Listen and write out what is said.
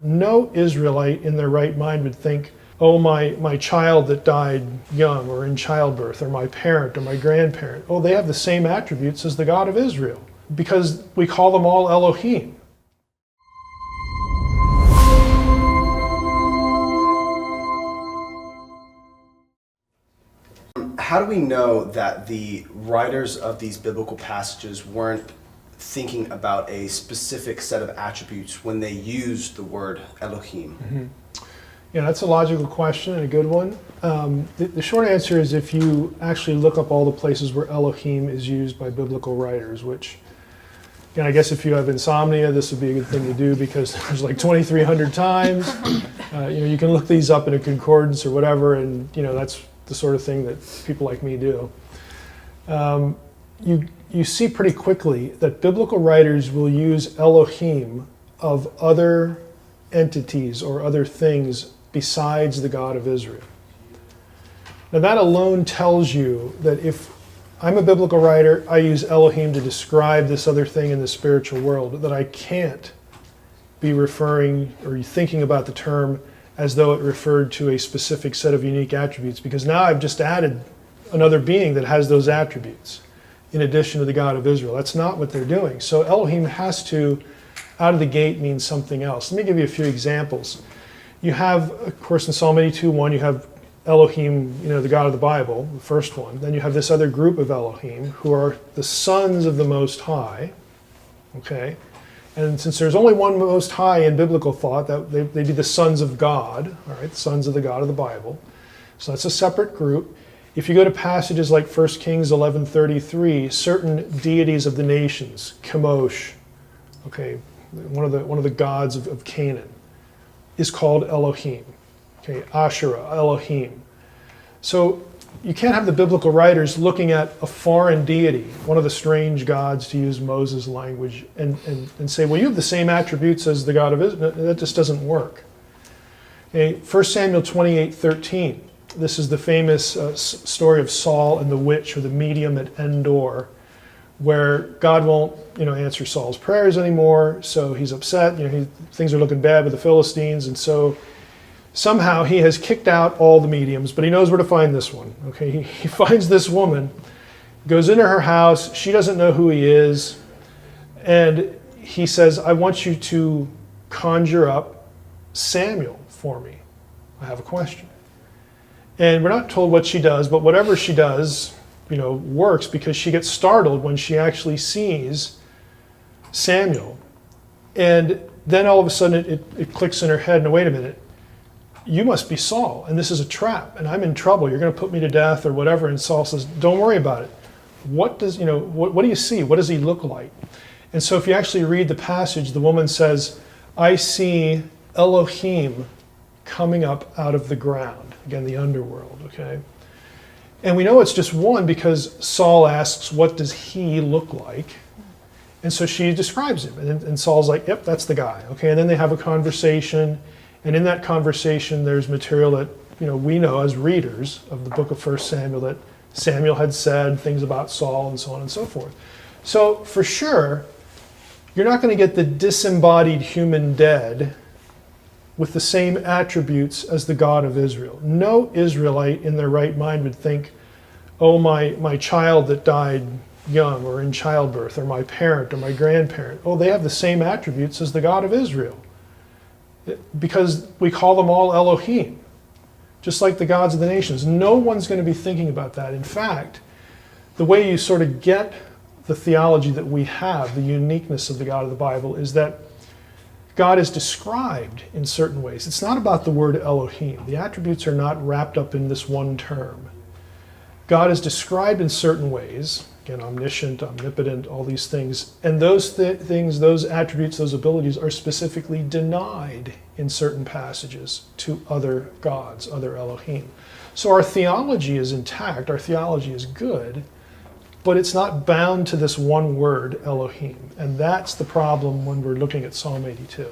No Israelite in their right mind would think, oh, my child that died young or in childbirth, or my parent or my grandparent, oh, they have the same attributes as the God of Israel, because we call them all Elohim. How do we know that the writers of these biblical passages weren't thinking about a specific set of attributes when they used the word Elohim? Mm-hmm. Yeah, that's a logical question and a good one. The short answer is if you actually look up all the places where Elohim is used by biblical writers, which, and I guess if you have insomnia, this would be a good thing to do because there's like 2,300 times. You can look these up in a concordance or whatever, and that's the sort of thing that people like me do. You see pretty quickly that biblical writers will use Elohim of other entities or other things besides the God of Israel. Now that alone tells you that if I'm a biblical writer, I use Elohim to describe this other thing in the spiritual world, that I can't be referring or thinking about the term as though it referred to a specific set of unique attributes, because now I've just added another being that has those attributes in addition to the God of Israel. That's not what they're doing. So Elohim has to, out of the gate, mean something else. Let me give you a few examples. You have, of course, in Psalm 82:1, you have Elohim, the God of the Bible, the first one. Then you have this other group of Elohim who are the sons of the Most High, okay? And since there's only one Most High in biblical thought, that they'd be the sons of God, all right, the sons of the God of the Bible. So that's a separate group. If you go to passages like 1 Kings 11:33, certain deities of the nations, Chemosh, okay, one of the gods of Canaan, is called Elohim. Okay, Asherah, Elohim. So you can't have the biblical writers looking at a foreign deity, one of the strange gods, to use Moses' language, and say, well, you have the same attributes as the God of Israel. That just doesn't work. Okay, 1 Samuel 28:13. This is the famous story of Saul and the witch, or the medium at Endor, where God won't, answer Saul's prayers anymore. So he's upset. Things are looking bad with the Philistines, and so somehow he has kicked out all the mediums, but he knows where to find this one. Okay, he finds this woman, goes into her house. She doesn't know who he is, and he says, "I want you to conjure up Samuel for me. I have a question." And we're not told what she does, but whatever she does, works, because she gets startled when she actually sees Samuel. And then all of a sudden it clicks in her head, no, wait a minute, you must be Saul, and this is a trap, and I'm in trouble. You're going to put me to death or whatever. And Saul says, don't worry about it. What do you see? What does he look like? And so if you actually read the passage, the woman says, I see Elohim coming up out of the ground. Again, the underworld, okay? And we know it's just one because Saul asks, what does he look like? And so she describes him. And Saul's like, yep, that's the guy. Okay, and then they have a conversation. And in that conversation, there's material that we know as readers of the book of 1 Samuel that Samuel had said things about Saul and so on and so forth. So for sure, you're not going to get the disembodied human dead with the same attributes as the God of Israel. No Israelite in their right mind would think, oh, my child that died young or in childbirth, or my parent or my grandparent, oh, they have the same attributes as the God of Israel. Because we call them all Elohim, just like the gods of the nations. No one's going to be thinking about that. In fact, the way you sort of get the theology that we have, the uniqueness of the God of the Bible, is that God is described in certain ways. It's not about the word Elohim. The attributes are not wrapped up in this one term. God is described in certain ways, again, omniscient, omnipotent, all these things, and those things, those attributes, those abilities are specifically denied in certain passages to other gods, other Elohim. So our theology is intact, our theology is good, but it's not bound to this one word, Elohim. And that's the problem when we're looking at Psalm 82.